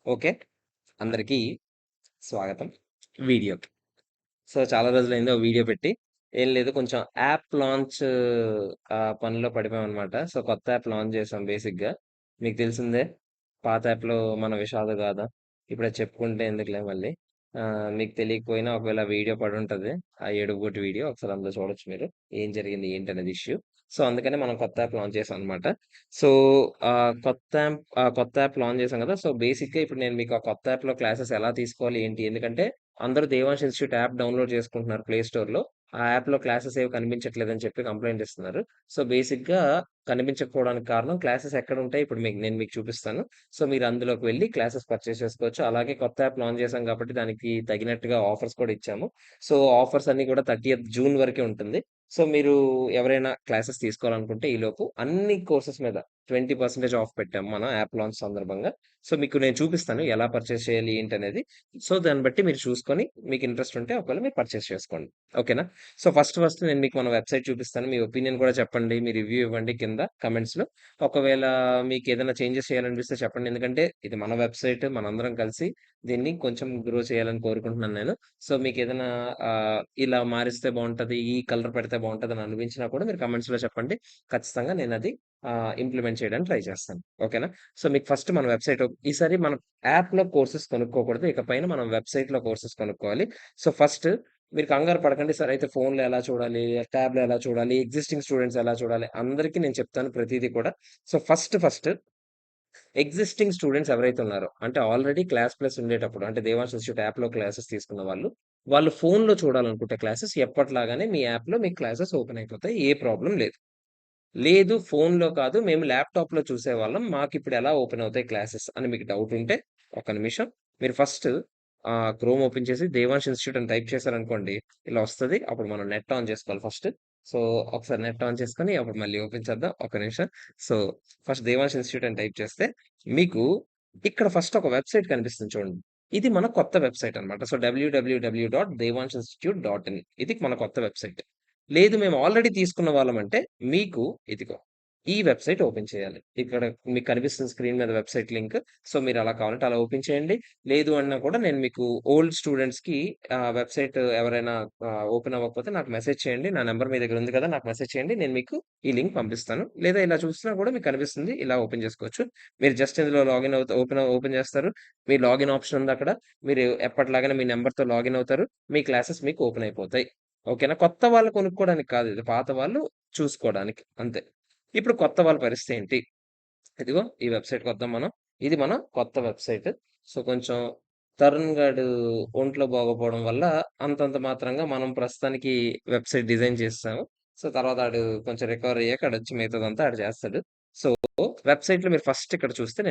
Okay. అందరికీ స్వాగతం వీడియోకి. సో, చాలా రోజులైంది ఓ వీడియో పెట్టి. ఏం లేదు కొంచెం యాప్ లాంచ్ పనిలో పడిపోయామనమాట. సో, కొత్త యాప్ లాంచ్ చేసాం బేసిక్‌గా. మీకు తెలిసిందే. పాత యాప్‌లో మన విషాదగాథ. ఇప్పుడది చెప్పుకుంటే ఎందుకులే మళ్ళీ. మీకు తెలియకపోయినా ఒకవేళ వీడియో పడుంటది. ఆ ఏడుపుగొట్టు వీడియో ఒకసారి అందులో చూడొచ్చు మీరు. ఏం జరిగింది ఏంటనేది ఇష్యూ. సో, అందుకనే మనం కొత్త యాప్ లాంచ్ చేసాం అనమాట. సో, కొత్త యాప్ లాంచ్ చేసాం కదా! సో, బేసిక్‌గా ఇప్పుడు నేను మీకు ఆ కొత్త యాప్‌లో క్లాసెస్ ఎలా తీసుకోవాలి ఏంటి? ఎందుకంటే అందరూ 'దేవాంష్ ఇన్‌స్టిట్యూట్' యాప్ డౌన్‌లోడ్ చేసుకుంటున్నారు ప్లే స్టోర్‌లో. ఆ యాప్‌లో క్లాసెస్ ఏవి కనిపించట్లేదని చెప్పి కంప్లెయింట్ ఇస్తున్నారు. సో, బేసిక్‌గా కనిపించకపోవడానికి కారణం క్లాసెస్ ఎక్కడుంటాయి ఇప్పుడు నేను మీకు చూపిస్తాను. సో, మీరు అందులోకి వెళ్లి క్లాసెస్ పర్చేస్ చేసుకోవచ్చు. అలాగే కొత్త యాప్ లాంచ్ చేసాం కాబట్టి దానికి తగినట్టుగా ఆఫర్స్ కూడా ఇచ్చాము. సో, ఆఫర్స్ అన్నీ కూడా 30థ్ జూన్ వరకే ఉంటుంది. సో, మీరు ఎవరైనా క్లాసెస్ తీసుకోవాలనుకుంటే ఈలోపు అన్ని కోర్సెస్ మీద 20% ఆఫ్ పెట్టాము మనం యాప్ లాంచ్ సందర్భంగా. సో, మీకు నేను చూపిస్తాను ఎలా పర్చేస్ చేయాలి ఏంటనేది. సో, దాన్ని బట్టి మీరు చూసుకొని మీకు ఇంట్రెస్ట్ ఉంటే ఒకవేళ మీరు పర్చేస్ చేసుకోండి. ఓకేనా? సో, ఫస్ట్ నేను మీకు మన వెబ్‌సైట్ చూపిస్తాను. మీ ఒపీనియన్ కూడా చెప్పండి. మీ రివ్యూ ఇవ్వండి కింద కమెంట్స్‌లో. ఒకవేళ మీకేదైనా చేంజెస్ చేయాలనిపిస్తే చెప్పండి. ఎందుకంటే ఇది మన వెబ్‌సైట్ మనందరం కలిసి దీన్ని కొంచెం గ్రో చేయాలని కోరుకుంటున్నాను నేను. సో, మీకేదైనా ఇలా మారిస్తే బావుంటది, ఈ కలర్ పెడితే బావుంటదని అనిపించినా కూడా మీరు కమెంట్స్‌లో చెప్పండి. ఖచ్చితంగా నేనది ఇంప్లిమెంట్ చేయడానికి ట్రై చేస్తాను. ఓకేనా? సో, మీకు ఫస్ట్ మన వెబ్‌సైట్ ఈసారి మనం యాప్‌లో కోర్సెస్ కొనుక్కోకూడదు. ఇకపైన మనం వెబ్‌సైట్‌లో కోర్సెస్ కొనుక్కోవాలి. సో, ఫస్ట్ మీరు కంగారు పడకండి. సరే అయితే ఫోన్‌లో ఎలా చూడాలి? ట్యాబ్‌లో ఎలా చూడాలి? ఎగ్జిస్టింగ్ స్టూడెంట్స్ ఎలా చూడాలి? అందరికి నేను చెప్తాను ప్రతీది కూడా. సో, ఫస్ట్ ఎగ్జిస్టింగ్ స్టూడెంట్స్ ఎవరైతే ఉన్నారో, అంటే ఆల్రెడీ క్లాస్ ప్లస్ ఉండేటప్పుడు అంటే దేవాంష్ ఇన్‌స్టిట్యూట్ యాప్‌లో క్లాసెస్ తీసుకున్న వాళ్ళు, వాళ్ళు ఫోన్‌లో చూడాలనుకుంటే క్లాసెస్ ఎప్పటిలాగానే మీ యాప్‌లో మీకు క్లాసెస్ ఓపెన్ అయిపోతాయి. ఏ ప్రాబ్లమ్ లేదు. లేదు ఫోన్‌లో కాదు మేము ల్యాప్‌టాప్‌లో చూసేవాళ్ళం. మాకిప్పుడు ఎలా ఓపెన్ అవుతాయి క్లాసెస్ అని మీకు డౌట్ ఉంటే, ఒక్క నిమిషం మీరు ఫస్ట్ క్రోమ్ ఓపెన్ చేసి 'దేవాంష్ ఇన్‌స్టిట్యూట్' అని టైప్ చేశారనుకోండి, ఇలా వస్తది. అప్పుడు మనం నెట్ ఆన్ చేసుకోవాలి ఫస్ట్. సో, ఒకసారి నెట్ ఆన్ చేసుకొని అప్పుడు మళ్ళీ ఓపెన్ చేద్దాం. ఒక్క నిమిషం. సో, ఫస్ట్ 'దేవాంష్ ఇన్‌స్టిట్యూట్' అని టైప్ చేస్తే మీకు ఇక్కడ ఫస్ట్ ఒక వెబ్‌సైట్ కనిపిస్తుంది చూడండి. ఇది మన కొత్త వెబ్‌సైట్ అన్నమాట. సో, www.devanshinstitute.in ఇది మన కొత్త వెబ్‌సైట్. లేదు మేము ఆల్రెడీ తీసుకున్న వాళ్ళమంటే మీకు ఇదిగో ఈ వెబ్‌సైట్ ఓపెన్ చేయాలి. ఇక్కడ మీకు కనిపిస్తుంది స్క్రీన్ మీద వెబ్‌సైట్ లింక్. సో, మీరలా కావాలంటే అలా ఓపెన్ చేయండి. లేదు అన్నా కూడా నేను మీకు ఓల్డ్ స్టూడెంట్స్‌కి వెబ్‌సైట్ ఎవరైనా ఓపెన్ అవ్వకపోతే నాకు మెసేజ్ చేయండి. నా నంబర్ మీ దగ్గర ఉంది కదా! నాకు మెసేజ్ చేయండి. నేను మీకు ఈ లింక్ పంపిస్తాను. లేదా ఇలా చూసినా కూడా మీకు కనిపిస్తుంది. ఇలా ఓపెన్ చేసుకోవచ్చు. మీరు జస్ట్ ఇందులో లాగిన్ ఓపెన్ చేస్తారు. మీ లాగిన్ ఆప్షన్ ఉందక్కడ. మీరు ఎప్పటిలాగానే మీ నంబర్‌తో లాగిన్ అవుతారు. మీ క్లాసెస్ మీకు ఓపెన్ అయిపోతాయి. ఓకేనా? కొత్త వాళ్ళు కొనుక్కోవడానికి కాదు ఇది. పాత వాళ్ళు చూసుకోవడానికి అంతే. ఇప్పుడు కొత్త వాళ్ళ పరిస్థితి ఏంటి? ఇదిగో ఈ వెబ్‌సైట్‌కొద్దాం మనం. ఇది మన కొత్త వెబ్‌సైట్. సో, కొంచెం తరుణ్ గాడు ఒంట్లో బాగోపోవడం వల్ల అంతంత మాత్రంగా మనం ప్రస్తుతానికి వెబ్‌సైట్ డిజైన్ చేసేసాము. సో, తర్వాత ఆడు కొంచెం రికవర్ అయ్యాక ఆడొచ్చి మిగతాదంతా ఆడు చేస్తాడు. సో, వెబ్‌సైట్‌లో మీరు ఫస్ట్ ఇక్కడ చూస్తే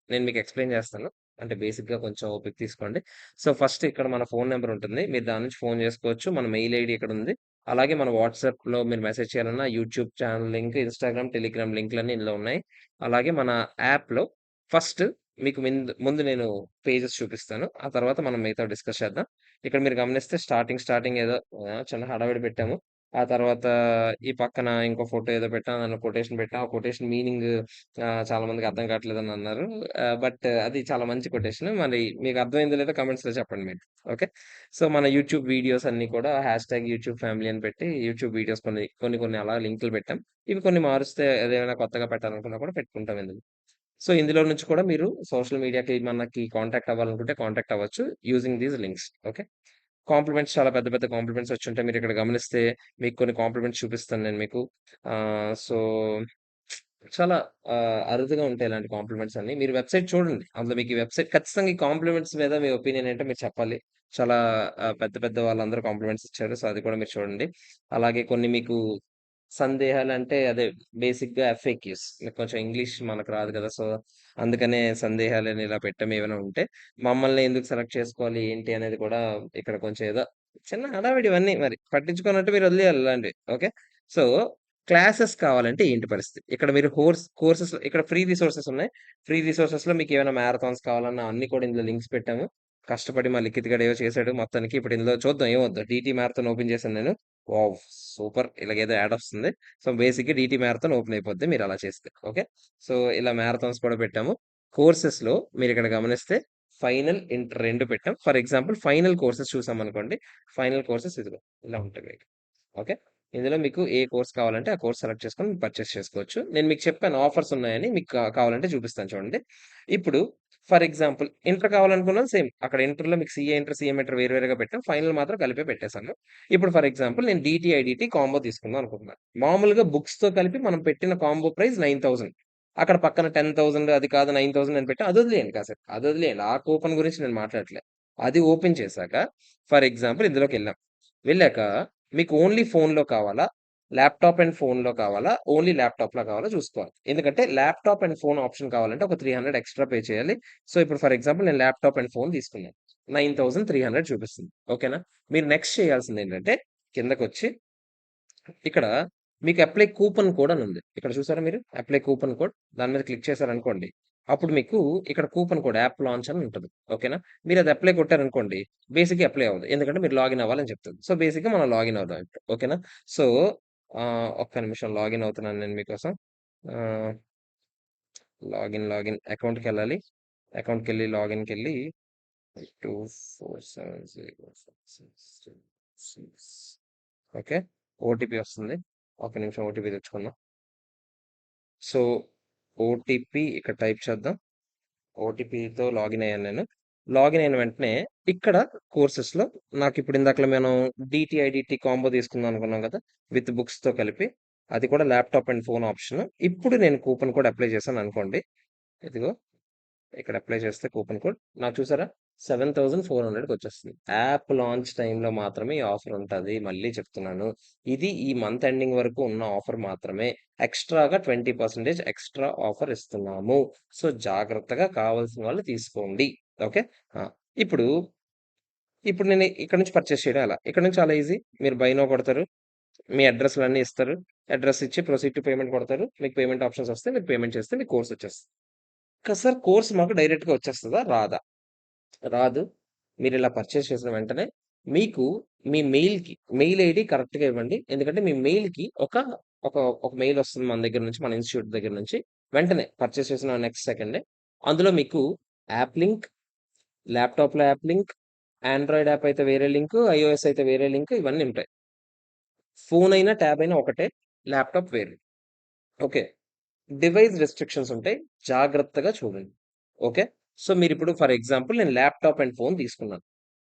నేను మీకు ఎక్స్‌ప్లెయిన్ చేస్తాను. అంటే బేసిక్‌గా కొంచెం ఓపిక తీసుకోండి. సో, ఫస్ట్ ఇక్కడ మన ఫోను నంబర్ ఉంటుంది. మీరు దాని నుంచి ఫోను చేసుకోవచ్చు. మన మెయిల్ ఐడీ ఇక్కడుంది. అలాగే మన వాట్సాప్‌లో మీరు మెసేజ్ చేయాలన్నా YouTube channel link, Instagram, Telegram లింకులన్నీ ఇందులో ఉన్నాయి. అలాగే మన యాప్‌లో ఫస్ట్ మీకు ముందు నేను పేజెస్ చూపిస్తాను. ఆ తర్వాత మనం మిగతావి డిస్కస్ చేద్దాం. ఇక్కడ మీరు గమనిస్తే స్టార్టింగ్ ఏదో చిన్న హడావిడి పెట్టాము. ఆ తర్వాత ఈ పక్కన ఇంకో ఫోటో ఏదో పెట్టాం. దాంట్లో కొటేషన్ పెట్టాం. ఆ కొటేషన్ మీనింగ్ చాలా మందికి అర్థం కావట్లేదని అన్నారు. బట్ అది చాలా మంచి కొటేషన్. మరి మీకు అర్థమైందో లేదో కామెంట్స్‌లో చెప్పండి మీరు. ఓకే. సో, మన యూట్యూబ్ వీడియోస్ అన్నీ కూడా #యూట్యూబ్ ఫ్యామిలీ అని పెట్టి యూట్యూబ్ వీడియోస్ కొన్ని అలా లింకులు పెట్టాం. ఇవి కొన్ని మారుస్తే ఏదైనా కొత్తగా పెట్టాలనుకున్నా కూడా పెట్టుకుంటాం ఇందులో. సో, ఇందులో నుంచి కూడా మీరు సోషల్ మీడియాకి మనకి కాంటాక్ట్ అవ్వాలనుకుంటే కాంటాక్ట్ అవ్వచ్చు. Using these links. Okay. Compliments చాలా పెద్ద పెద్ద కాంప్లిమెంట్స్ వచ్చుంటాయి. మీరిక్కడ గమనిస్తే మీకు కొన్ని కాంప్లిమెంట్స్ చూపిస్తాను నేను మీకు. సో, చాలా అరుదుగా ఉంటాయి ఇలాంటి కాంప్లిమెంట్స్ అన్నీ. మీరు వెబ్‌సైట్ చూడండి. అందులో మీకు ఈ వెబ్‌సైట్ ఖచ్చితంగా ఈ కాంప్లిమెంట్స్ మీద మీ ఒపీనియన్ ఏంటో మీరు చెప్పాలి. చాలా పెద్ద పెద్ద వాళ్ళందరూ కాంప్లిమెంట్స్ ఇచ్చారు. సో, అది కూడా మీరు చూడండి. అలాగే కొన్ని మీకు సందేహాలంటే అదే బేసిక్‌గా ఎఫ్ఏక్యూస్. కొంచెం ఇంగ్లీష్ మనకు రాదు కదా! సో, అందుకనే సందేహాలని ఇలా పెట్టాము ఏమైనా ఉంటే. మమ్మల్ని ఎందుకు సెలెక్ట్ చేసుకోవాలి ఏంటి అనేది కూడా ఇక్కడ కొంచెం ఏదో చిన్న హడావిడి ఇవన్నీ మరి. పట్టించుకోనట్టు మీరు వదిలేయాలి ఇలాంటివి. ఓకే. సో, క్లాసెస్ కావాలంటే ఏంటి పరిస్థితి? ఇక్కడ మీరు కోర్సెస్ ఇక్కడ ఫ్రీ రిసోర్సెస్ ఉన్నాయి. ఫ్రీ రిసోర్సెస్‌లో మీకేమైనా మ్యారథాన్స్ కావాలన్నా అన్నీ కూడా ఇందులో లింక్స్ పెట్టాము. కష్టపడి మా లిఖిత్ గాడు ఏవో చేసాడు మొత్తానికి. ఇప్పుడు ఇందులో చూద్దాం ఏమవుద్దో. డీటీ మ్యారథాన్ ఓపెన్ చేశాను నేను. వావ్! సూపర్! ఇలాగేదో యాడ్ వస్తుంది. సో, బేసిక్‌గా డీటీ మ్యారథాన్ ఓపెన్ అయిపోద్ది మీరలా చేస్తే. ఓకే. సో, ఇలా మ్యారథాన్స్ కూడా పెట్టాము. కోర్సెస్‌లో మీరిక్కడ గమనిస్తే ఫైనల్, ఇంటర్ 2 పెట్టాం. ఫర్ ఎగ్జాంపుల్ ఫైనల్ కోర్సెస్ చూసామనుకోండి. ఫైనల్ కోర్సెస్ ఇదిగో ఇలా ఉంటాయి మీకు. ఓకే. ఇందులో మీకు ఏ కోర్స్ కావాలంటే ఆ కోర్స్ సెలెక్ట్ చేసుకొని పర్చేస్ చేసుకోవచ్చు. నేను మీకు చెప్పాను ఆఫర్స్ ఉన్నాయని. మీకు కావాలంటే చూపిస్తాను చూడండి. ఇప్పుడు ఫర్ ఎగ్జాంపుల్ ఇంటర్ కావాలనుకున్నాను సేమ్. అక్కడ ఇంటర్‌లో మీకు సీఏ ఇంటర్, సీఎం ఇంటర్ వేరు వేరుగా పెట్టాం. ఫైనల్ మాత్రం కలిపే పెట్టేసాను. ఇప్పుడు ఫర్ ఎగ్జాంపుల్ నేను డీటీ, ఐడీటీ కాంబో తీసుకుందాం అనుకుంటున్నాను. మామూలుగా బుక్స్‌తో కలిపి మనం పెట్టిన కాంబో ప్రైస్ 9,000. అక్కడ పక్కన 10,000 అది కాదు 9,000 అని పెట్టా. అది వదిలేయండి కాసేపు. అది వదిలేయండి. ఆ కూపన్ గురించి నేను మాట్లాడట్లే. అది ఓపెన్ చేశాక ఫర్ ఎగ్జాంపుల్ ఇందులోకెళ్ళాం. వెళ్ళాక మీకు ఓన్లీ ఫోన్‌లో కావాలా? ల్యాప్‌టాప్ అండ్ ఫోన్‌లో కావాలా? ఓన్లీ ల్యాప్‌టాప్‌లో కావాలా చూసుకోవాలి. ఎందుకంటే ల్యాప్‌టాప్ అండ్ ఫోన్ ఆప్షన్ కావాలంటే ఒక 300 ఎక్స్‌ట్రా పే చేయాలి. సో, ఇప్పుడు ఫర్ ఎగ్జాంపుల్ నేను ల్యాప్‌టాప్ అండ్ ఫోన్ తీసుకున్నాను. 9,300 చూపిస్తుంది. ఓకేనా? మీరు నెక్స్ట్ చేయాల్సిందేంటంటే కిందకొచ్చి ఇక్కడ మీకు అప్లై కూపన్ కోడ్ అని ఉంది. ఇక్కడ చూసారా మీరు? Apply coupon code. దాని మీద క్లిక్ చేశారనుకోండి. అప్పుడు మీకు ఇక్కడ కూపన్ కోడ్ యాప్ లాంచ్ అని ఉంటది. ఓకేనా? మీరది అప్లై కొట్టారనుకోండి. బేసిక్‌గా అప్లై అవ్వదు. ఎందుకంటే మీరు లాగిన్ అవ్వాలని చెప్తది. సో, బేసిక్‌గా మనం లాగిన్ అవుదాం ఇప్పుడు. ఓకేనా? సో, ఒక్క నిమిషం లాగిన్ అవుతున్నాను నేను మీకోసం. ఆహ్, లాగిన్ అకౌంట్‌కెళ్ళాలి. అకౌంట్‌కెళ్ళి లాగిన్‌కెళ్ళి 247046 ఓకే. ఓటీపీ వస్తుంది. ఒక్క నిమిషం ఓటీపీ తెచ్చుకుందాం. సో, ఓటీపీ ఇక్కడ టైప్ చేద్దాం. ఓటీపీతో లాగిన్ అయ్యాను నేను. లాగిన్ అయిన వెంటనే ఇక్కడ కోర్సెస్‌లో నాకిప్పుడు ఇందాకల మనం డీటీ, ఐడీటీ కాంబో తీసుకుందాం అనుకున్నాం కదా! విత్ బుక్స్‌తో కలిపి. అది కూడా ల్యాప్‌టాప్ అండ్ ఫోన్ ఆప్షన్. ఇప్పుడు నేను కూపన్ కోడ్ అప్లై చేశాననుకోండి. ఇదిగో ఇక్కడ అప్లై చేస్తే కూపన్ కోడ్ నాకు చూసారా 7,400కి వచ్చేస్తుంది. యాప్ లాంచ్ టైమ్‌లో మాత్రమే ఈ ఆఫర్ ఉంటది. మళ్ళీ చెప్తున్నాను. ఇది ఈ మంత్ ఎండింగ్ వరకు ఉన్న ఆఫర్ మాత్రమే. ఎక్స్‌ట్రాగా 20% ఎక్స్‌ట్రా ఆఫర్ ఇస్తున్నాము. సో, జాగ్రత్తగా కావాల్సిన వాళ్ళు తీసుకోండి. ఓకే. ఆ! ఇప్పుడు, ఇప్పుడు నేను ఇక్కడ నుంచి పర్చేస్ చేయడం ఎలా? ఇక్కడ నుంచి చాలా ఈజీ. మీరు బై నౌ కొడతారు. మీ అడ్రెస్‌లన్నీ ఇస్తారు. అడ్రెస్ ఇచ్చి ప్రొసీడ్ టు పేమెంట్ కొడతారు. మీకు పేమెంట్ ఆప్షన్స్ వస్తాయి. మీరు పేమెంట్ చేస్తే మీకు కోర్స్ వచ్చేస్తది. సార్ కోర్స్ మాకు డైరెక్ట్‌గా వచ్చేస్తదా? రాదా? రాదు. మీరిలా పర్చేస్ చేసిన వెంటనే మీకు మీ మెయిల్ ఐడీ కరెక్ట్‌గా ఇవ్వండి. ఎందుకంటే మీ మెయిల్‌కి ఒక ఒక మెయిల్ వస్తుంది మన దగ్గర నుంచి, మన ఇన్‌స్టిట్యూట్ దగ్గర నుంచి. వెంటనే పర్చేస్ చేసిన నెక్స్ట్ సెకండే అందులో మీకు యాప్ లింక్, ల్యాప్‌టాప్‌లో యాప్ లింక్, ఆండ్రాయిడ్ యాప్ అయితే వేరే లింకు, ఐఓఎస్ అయితే వేరే లింక్ ఇవన్నీ ఉంటాయి. ఫోన్ అయినా, ట్యాబ్ అయినా ఒకటే. ల్యాప్‌టాప్ వేరు. ఓకే. డివైస్ రిస్ట్రిక్షన్స్ ఉంటాయి. జాగ్రత్తగా చూడండి. ఓకే. సో, మీరిప్పుడు ఫర్ ఎగ్జాంపుల్ నేను ల్యాప్‌టాప్ అండ్ ఫోన్ తీసుకున్నాను.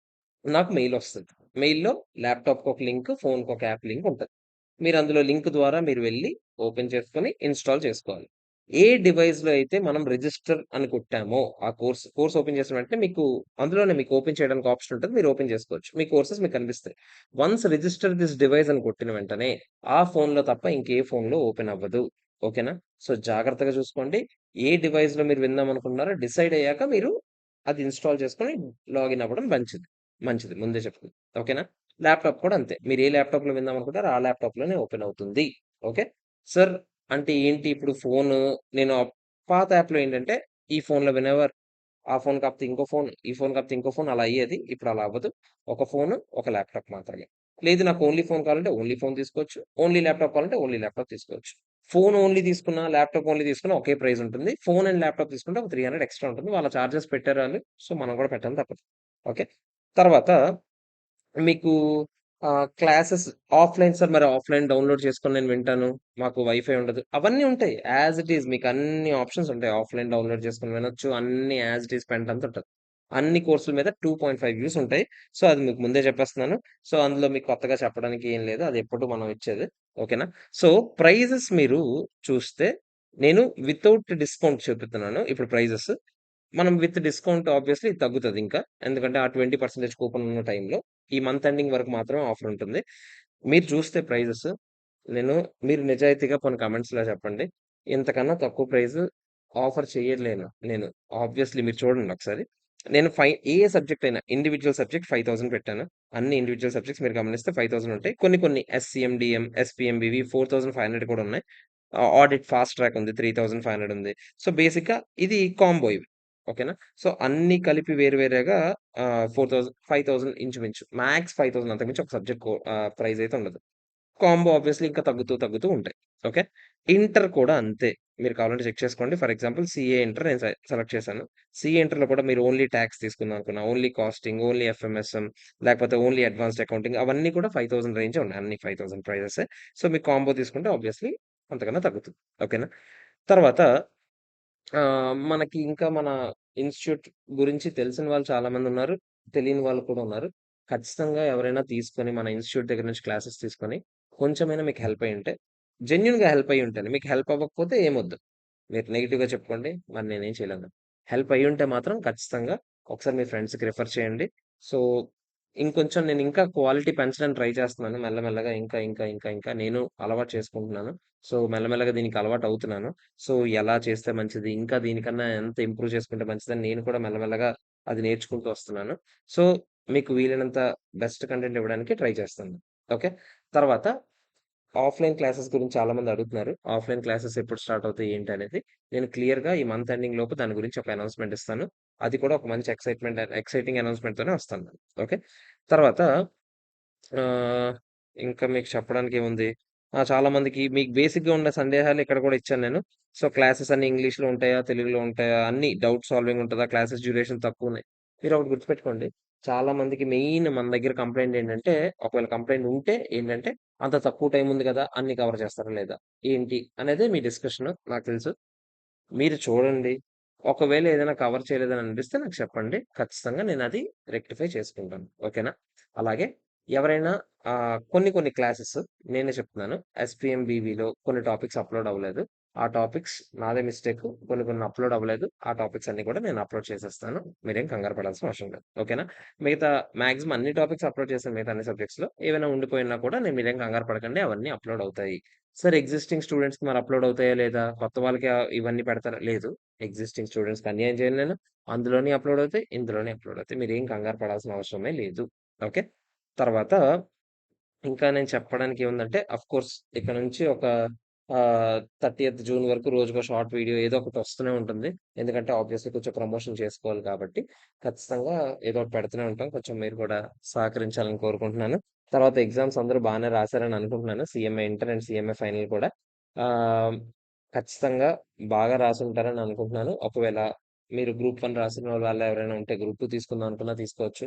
నాకు మెయిలొస్తది. మెయిల్‌లో ల్యాప్‌టాప్‌కి ఒక లింక్, ఫోన్‌కి ఒక యాప్ లింక్ ఉంటది. మీరు అందులో లింక్ ద్వారా మీరు వెళ్లి ఓపెన్ చేసుకొని ఇన్‌స్టాల్ చేసుకోవాలి. ఏ డివైస్‌లో అయితే మనం రిజిస్టర్ అని కొట్టామో ఆ కోర్స్ ఓపెన్ చేసిన వెంటనే మీకు అందులోనే మీకు ఓపెన్ చేయడానికి ఆప్షన్ ఉంటది. మీరు ఓపెన్ చేసుకోవచ్చు. మీ కోర్సెస్ మీకు కనిపిస్తాయి. వన్స్ రిజిస్టర్ థిస్ డివైస్ అని కొట్టిన వెంటనే ఆ ఫోన్‌లో తప్ప ఇంకే ఫోన్‌లో ఓపెన్ అవ్వదు. ఓకేనా? సో, జాగ్రత్తగా చూసుకోండి. ఏ డివైస్‌లో మీరు విందాం అనుకుంటున్నారో డిసైడ్ అయ్యాక మీరు అది ఇన్‌స్టాల్ చేసుకొని లాగిన్ అవ్వడం మంచిది. మంచిది. ముందే చెప్తున్నా. ఓకేనా? ల్యాప్‌టాప్ కూడా అంతే. మీరు ఏ ల్యాప్‌టాప్‌లో విందాం అనుకుంటారో ఆ ల్యాప్‌టాప్‌లోనే ఓపెన్ అవుతుంది. ఓకే. సార్ అంటే ఏంటి ఇప్పుడు ఫోను నేను పాత యాప్‌లో ఏంటంటే ఈ ఫోన్‌లో వినెవర్ ఆ ఫోన్ కాకపోతే ఇంకో ఫోన్, ఈ ఫోన్ కాకపోతే ఇంకో ఫోన్ అలా అయ్యేది. ఇప్పుడు అలా అవ్వదు. ఒక ఫోను, ఒక ల్యాప్‌టాప్ మాత్రమే. లేదు నాకు ఓన్లీ ఫోన్ కావాలంటే ఓన్లీ ఫోన్ తీసుకోవచ్చు. ఓన్లీ ల్యాప్‌టాప్ కావాలంటే ఓన్లీ ల్యాప్‌టాప్ తీసుకోవచ్చు. ఫోన్ ఓన్లీ తీసుకున్నా, ల్యాప్‌టాప్ ఓన్లీ తీసుకున్నా ఒకే ప్రైస్ ఉంటుంది. ఫోన్ అండ్ ల్యాప్‌టాప్ తీసుకుంటే ఒక 300 ఎక్స్‌ట్రా ఉంటుంది. వాళ్ళ చార్జెస్ పెట్టారు ఆళ్ళు. సో, మనం కూడా పెట్టాలి తప్పదు. ఓకే. తర్వాత మీకు క్లాసెస్ ఆఫ్‌లైన్ సార్ మరి ఆఫ్‌లైన్ డౌన్‌లోడ్ చేసుకొని నేను వింటాను. మాకు వైఫై ఉండదు. అవన్నీ ఉంటాయి. యాజ్ ఇట్ ఈజ్ మీకు అన్ని ఆప్షన్స్ ఉంటాయి. ఆఫ్‌లైన్ డౌన్‌లోడ్ చేసుకొని వినొచ్చు. అన్నీ యాజ్ ఇట్ ఈజ్ పెంటంత ఉంటది. అన్ని కోర్సుల మీద 2.5 వ్యూస్ ఉంటాయి. సో, అది మీకు ముందే చెప్పేస్తున్నాను. సో, అందులో మీకు కొత్తగా చెప్పడానికి ఏం లేదు. అది ఎప్పుడు మనం ఇచ్చేదే. ఓకేనా? సో, ప్రైజెస్ మీరు చూస్తే నేను వితౌట్ డిస్కౌంట్ చూపిస్తున్నాను. ఇప్పుడు ప్రైజెస్. మనం విత్ డిస్కౌంట్ ఆబ్వియస్‌లీ తగ్గుతదింకా. ఎందుకంటే ఆ 20% కూపన్ ఉన్న టైంలో. ఈ మంత్ ఎండింగ్ వరకు మాత్రమే ఆఫర్ ఉంటుంది. మీరు చూస్తే ప్రైజెస్ నేను మీరు నిజాయితీగా కొన్ని కామెంట్స్‌లో చెప్పండి. ఇంతకన్నా తక్కువ ప్రైస్ ఆఫర్ చేయలేను నేను. ఆబ్వియస్‌లీ మీరు చూడండి ఒకసారి. నేను ఏ సబ్జెక్ట్ అయినా ఇండివిడ్యువల్ సబ్జెక్ట్ 5,000 పెట్టాను. అన్ని ఇండివిడ్యువల్ సబ్జెక్ట్స్ మీరు గమనిస్తే 5,000 ఉంటాయి. కొన్ని ఎస్‌సీఎండీఎం, ఎస్‌పీఎంబీవి 4,500 కూడా ఉన్నాయి. ఆడిట్ ఫాస్ట్ ట్రాక్ ఉంది. 3,500 ఉంది. సో, బేసిక్‌గా ఇది కాంబో ఇవి. ఓకేనా? సో, అన్నీ కలిపి వేరు వేరేగా 4,000 5,000 ఇంచుమించు. మాక్స్ 5,000 అంతకు మించి ఒక సబ్జెక్ట్ ప్రైస్ అయితే ఉండదు. కాంబో ఆబ్వియస్‌లీ ఇంకా తగ్గుతూ ఉంటాయి. ఓకే. ఇంటర్ కూడా అంతే. మీరు కావాలంటే చెక్ చేసుకోండి. ఫర్ ఎగ్జాంపుల్ సీఏ ఇంటర్ నేను సెలెక్ట్ చేశాను. సీఏ ఇంటర్‌లో కూడా మీరు ఓన్లీ టాక్స్ తీసుకుందాం అనుకున్నా, ఓన్లీ కాస్టింగ్, ఓన్లీ ఎఫ్ఎంఎస్ఎం లేకపోతే ఓన్లీ అడ్వాన్స్డ్ అకౌంటింగ్ అవన్నీ కూడా 5000 రేంజే ఉన్నాయి. అన్ని 5000 ప్రైజెసే. సో, మీకు కాంబో తీసుకుంటే ఆబ్వియస్‌లీ అంతకన్నా తగ్గుతుంది. ఓకేనా? తర్వాత మనకి ఇంకా మన ఇన్‌స్టిట్యూట్ గురించి తెలిసిన వాళ్ళు చాలామందున్నారు. తెలియని వాళ్ళు కూడా ఉన్నారు. ఖచ్చితంగా ఎవరైనా తీసుకొని మన ఇన్‌స్టిట్యూట్ దగ్గర నుంచి క్లాసెస్ తీసుకొని కొంచెమైనా మీకు హెల్ప్ అయ్యుంటే జెన్యూన్‌గా హెల్ప్ అయ్యుంటేనే. మీకు హెల్ప్ అవ్వకపోతే ఏమొద్దు. మీరు నెగెటివ్‌గా చెప్పుకోండి. మరి నేనేం చేయలేను. హెల్ప్ అయ్యుంటే మాత్రం ఖచ్చితంగా ఒకసారి మీ ఫ్రెండ్స్‌కి రిఫర్ చేయండి. సో, ఇంకొంచెం నేనింకా క్వాలిటీ పెంచడానికి ట్రై చేస్తున్నాను. మెల్లమెల్లగా ఇంకా నేను అలవాటు చేసుకుంటున్నాను. సో, మెల్లమెల్లగా దీనికి అలవాటవుతున్నాను. సో, ఎలా చేస్తే మంచిది? ఇంకా దీనికన్నా ఎంత ఇంప్రూవ్ చేసుకుంటే మంచిదని నేను కూడా మెల్లమెల్లగా అది నేర్చుకుంటూ వస్తున్నాను. సో, మీకు వీలైనంత బెస్ట్ కంటెంట్ ఇవ్వడానికి ట్రై చేస్తాను. ఓకే. తర్వాత ఆఫ్‌లైన్ క్లాసెస్ గురించి చాలామంది అడుగుతున్నారు. ఆఫ్‌లైన్ క్లాసెస్ ఎప్పుడు స్టార్ట్ అవుతాయి? ఏంటి అనేది. నేను క్లియర్‌గా ఈ మంత్ ఎండింగ్ లోపు దాని గురించి ఒక అనౌన్స్‌మెంట్ ఇస్తాను. అది కూడా ఒక మంచి ఎక్సైటింగ్ అనౌన్స్‌మెంట్‌తోనే వస్తాను. ఓకే. తర్వాత ఆహ్, ఇంకా మీకు చెప్పడానికి ఏముంది? చాలా మందికి మీకు బేసిక్‌గా ఉన్న సందేహాలు ఇక్కడ కూడా ఇచ్చాను నేను. సో, క్లాసెస్ అన్నీ ఇంగ్లీష్‌లో ఉంటాయా? తెలుగులో ఉంటాయా? అన్నీ డౌట్ సాల్వింగ్ ఉంటదా? క్లాసెస్ డ్యూరేషన్ తక్కువున్నాయి. మీరొకటి గుర్తుపెట్టుకోండి. చాలా మందికి మెయిన్ మన దగ్గర కంప్లెయింట్ ఏంటంటే, ఒకవేళ కంప్లెయింట్ ఉంటే ఏంటంటే, అంత తక్కువ టైం ఉంది గదా! అన్నీ కవర్ చేస్తారా లేదా? ఏంటి? అనేదే మీ డిస్కషను నాకు తెలుసు. మీరు చూడండి. ఒకవేళ ఏదైనా కవర్ చేయలేదని అనిపిస్తే నాకు చెప్పండి. ఖచ్చితంగా నేనది రెక్టిఫై చేసుకుంటాను. ఓకేనా? అలాగే ఎవరైనా కొన్ని కొన్ని క్లాసెస్ నేనే చెప్తున్నాను. ఎస్‌పీఎంబీవీలో కొన్ని టాపిక్స్ అప్‌లోడ్ అవ్వలేదు. ఆ టాపిక్స్ నాదే మిస్టేకు. కొన్ని కొన్ని అప్‌లోడ్ అవ్వలేదు. ఆ టాపిక్స్ అన్నీ కూడా నేను అప్‌లోడ్ చేసేస్తాను. మీరేం కంగారు పడాల్సిన అవసరం లేదు. ఓకేనా? మిగతా మాక్సిమం అన్ని టాపిక్స్ అప్‌లోడ్ చేశాను మిగతా అన్ని సబ్జెక్ట్స్‌లో. ఏవైనా ఉండిపోయినా కూడా మీరేం కంగారు పడకండి. అవన్నీ అప్‌లోడ్ అవుతాయి. సార్ ఎగ్జిస్టింగ్ స్టూడెంట్స్‌కి మరి అప్‌లోడ్ అవుతాయా లేదా? కొత్త వాళ్ళకి ఇవన్నీ పెడతారా? లేదు. ఎగ్జిస్టింగ్ స్టూడెంట్స్‌కి అన్యాయం చేయను నేను. అందులోని అప్‌లోడ్ అవుతాయి. ఇందులోని అప్‌లోడ్ అవుతాయి. మీరేం కంగారు పడాల్సిన అవసరమే లేదు. ఓకే. తర్వాత ఇంకా నేను చెప్పడానికి ఏముందంటే ఆఫ్‌కోర్స్ ఇక నుంచి ఒక 30థ్ జూన్ వరకు రోజుకో షార్ట్ వీడియో ఏదో ఒకటి వస్తూనే ఉంటుంది. ఎందుకంటే ఆబ్వియస్‌లీ కొంచెం ప్రమోషన్ చేసుకోవాలి కాబట్టి ఖచ్చితంగా ఏదో ఒకటి పెడుతూనే ఉంటాం. కొంచెం మీరు కూడా సహకరించాలని కోరుకుంటున్నాను. తర్వాత ఎగ్జామ్స్ అందరూ బానే రాసారని అనుకుంటున్నాను. సీఎంఏ ఇంటర్ అండ్ సీఎంఏ ఫైనల్ కూడా. ఆహ్, ఖచ్చితంగా బాగా రాసుంటారని అనుకుంటున్నాను. ఒకవేళ మీరు గ్రూప్ 1 రాసిన వాళ్ళు ఎవరైనా ఉంటే గ్రూప్ 2 తీసుకుందాం అనుకున్నా తీసుకోవచ్చు.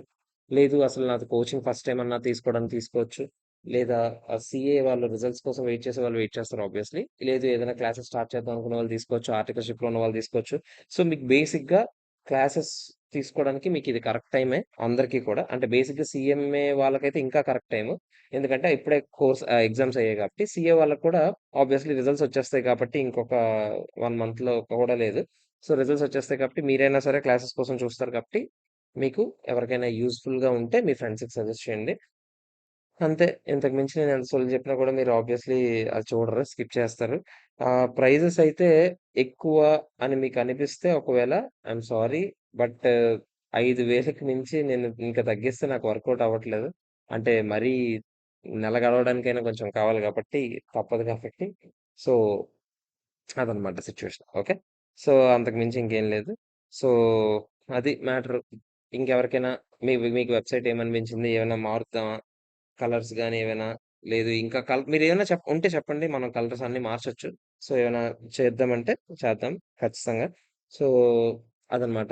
లేదు అసలు నాది కోచింగ్ ఫస్ట్ టైమ్ అన్నా తీసుకోవడానికి తీసుకోవచ్చు. లేదా సీఏ వాళ్ళు రిజల్ట్స్ కోసం వెయిట్ చేసే వాళ్ళు వెయిట్ చేస్తారు ఆబ్వియస్‌లీ. లేదు ఏదైనా క్లాసెస్ స్టార్ట్ చేద్దాం అనుకున్న వాళ్ళు తీసుకోవచ్చు. ఆర్టికల్‌షిప్‌లో ఉన్న వాళ్ళు తీసుకోవచ్చు. సో, మీకు బేసిక్‌గా క్లాసెస్ తీసుకోవడానికి మీకిది కరెక్ట్ టైమే అందరికీ కూడా. అంటే బేసిక్‌గా సీఎంఏ వాళ్ళకైతే ఇంకా కరెక్ట్ టైము. ఎందుకంటే ఇప్పుడే ఎగ్జామ్స్ అయ్యాయి కాబట్టి. సీఏ వాళ్ళకి కూడా ఆబ్వియస్‌లీ రిజల్ట్స్ వచ్చేస్తాయి కాబట్టి ఇంకొక 1 మంత్‌లో కూడా లేదు. సో, రిజల్ట్స్ వచ్చేస్తాయి కాబట్టి మీరైనా సరే క్లాసెస్ కోసం చూస్తారు కాబట్టి మీకు ఎవరికైనా యూజ్‌ఫుల్‌గా ఉంటే మీ ఫ్రెండ్స్‌కి సజెస్ట్ చేయండి. అంతే. ఇంతకు మించి నేను ఎంత సోది చెప్పినా కూడా మీరు ఆబ్వియస్‌లీ అది చూడరు. స్కిప్ చేస్తారు. ప్రైజెస్ అయితే ఎక్కువ అని మీకనిపిస్తే ఒకవేళ ఐయామ్ సారీ. బట్ 5,000కి మించి నేను ఇంక తగ్గిస్తే నాకు వర్కౌట్ అవ్వట్లేదు. అంటే మరీ నెల గడవడానికైనా కొంచెం కావాలి కాబట్టి తప్పదు కాబట్టి. సో, అదనమాట సిట్యుయేషన్. ఓకే. సో, అంతకు మించి ఇంకేం లేదు. సో, అది మ్యాటరు. ఇంకెవరికైనా మీకు వెబ్‌సైట్ ఏమనిపించింది? ఏమైనా మారుద్దామా? కలర్స్ గాని ఏవైనా లేదు ఇంకా మీరేమైనా ఉంటే చెప్పండి. మనం కలర్స్ అన్నీ మార్చొచ్చు. సో, ఏమైనా చేద్దామంటే చేద్దాం ఖచ్చితంగా. సో, అదనమాట.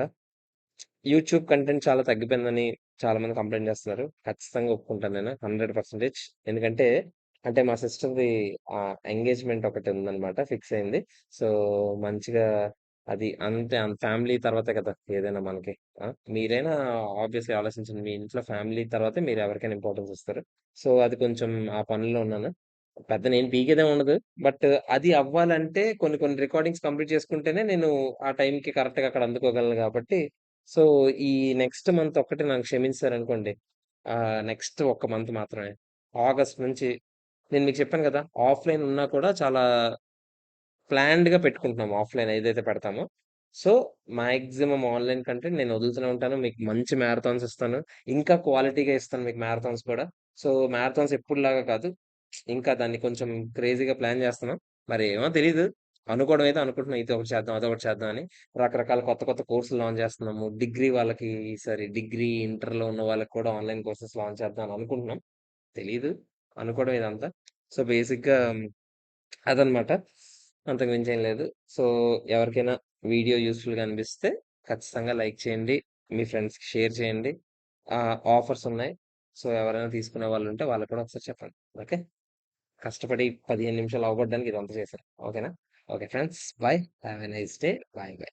యూట్యూబ్ కంటెంట్ చాలా తగ్గిపోయిందని చాలామంది కంప్లెయింట్ చేస్తున్నారు. ఖచ్చితంగా ఒప్పుకుంటాను నేను 100%. ఎందుకంటే, అంటే మా సిస్టర్‌ది ఎంగేజ్‌మెంట్ ఒకటి ఉందనమాట. ఫిక్స్ అయింది. సో, మంచిగా అది అంతే ఫ్యామిలీ తర్వాతే కదా! ఏదైనా మనకి. ఆ! మీరైనా ఆబ్వియస్‌లీ ఆలోచించండి. మీ ఇంట్లో ఫ్యామిలీ తర్వాతే మీరు ఎవరికైనా ఇంపార్టెన్స్ ఇస్తారు. సో, అది కొంచెం ఆ పనిలో ఉన్నాను. పెద్ద నేను పీకేదేం ఉండదు. బట్ అది అవ్వాలంటే కొన్ని కొన్ని రికార్డింగ్స్ కంప్లీట్ చేసుకుంటేనే నేను ఆ టైంకి కరెక్ట్‌గా అక్కడ అందుకోగలను గాబట్టి సో, ఈ నెక్స్ట్ మంత్ ఒక్కటి నన్ను క్షమించారనుకోండి. నెక్స్ట్ ఒక్క మంత్ మాత్రమే. ఆగస్ట్ నుంచి నేను మీకు చెప్పాను గదా! ఆఫ్‌లైన్ ఉన్నా కూడా చాలా ప్లాన్డ్‌గా పెట్టుకుంటున్నాం ఆఫ్‌లైన్ ఏదైతే పెడతామో. సో, మాక్సిమం ఆన్‌లైన్ కంటెంట్ నేను వదులుతూనే ఉంటాను. మీకు మంచి మ్యారథాన్స్ ఇస్తాను. ఇంకా క్వాలిటీగా ఇస్తాను మీకు మ్యారథాన్స్ కూడా. సో, మ్యారథాన్స్ ఎప్పుడులాగా కాదు. ఇంకా దాన్ని కొంచెం క్రేజీగా ప్లాన్ చేస్తున్నాం. మరి ఏమో తెలీదు. అనుకోవడం అయితే అనుకుంటున్నాం. ఇదొకటి చేద్దాం, అదొకటి చేద్దాం అని. రకరకాల కొత్త కొత్త కోర్సులు లాంచ్ చేస్తున్నాము. డిగ్రీ వాళ్ళకి ఈసారి డిగ్రీ, ఇంటర్‌లో ఉన్న వాళ్ళకి కూడా ఆన్‌లైన్ కోర్సెస్ లాంచ్ చేద్దాం అని అనుకుంటున్నాం. తెలీదు. అనుకోవడం ఇదంతా. సో, బేసిక్‌గా అదనమాట. అంతకు మించి ఏం లేదు. సో, ఎవరికైనా వీడియో యూజ్‌ఫుల్‌గా అనిపిస్తే ఖచ్చితంగా లైక్ చేయండి. మీ ఫ్రెండ్స్‌కి షేర్ చేయండి. ఆఫర్స్ ఉన్నాయి. సో, ఎవరైనా తీసుకునే వాళ్ళుంటే వాళ్ళకి కూడా ఒకసారి చెప్పండి. ఓకే. కష్టపడి 15 నిమిషాలు అవ్వగొట్టడానికి ఇదంతా చేశాను. ఓకేనా? Okay friends. By. Have a nice day. By. By.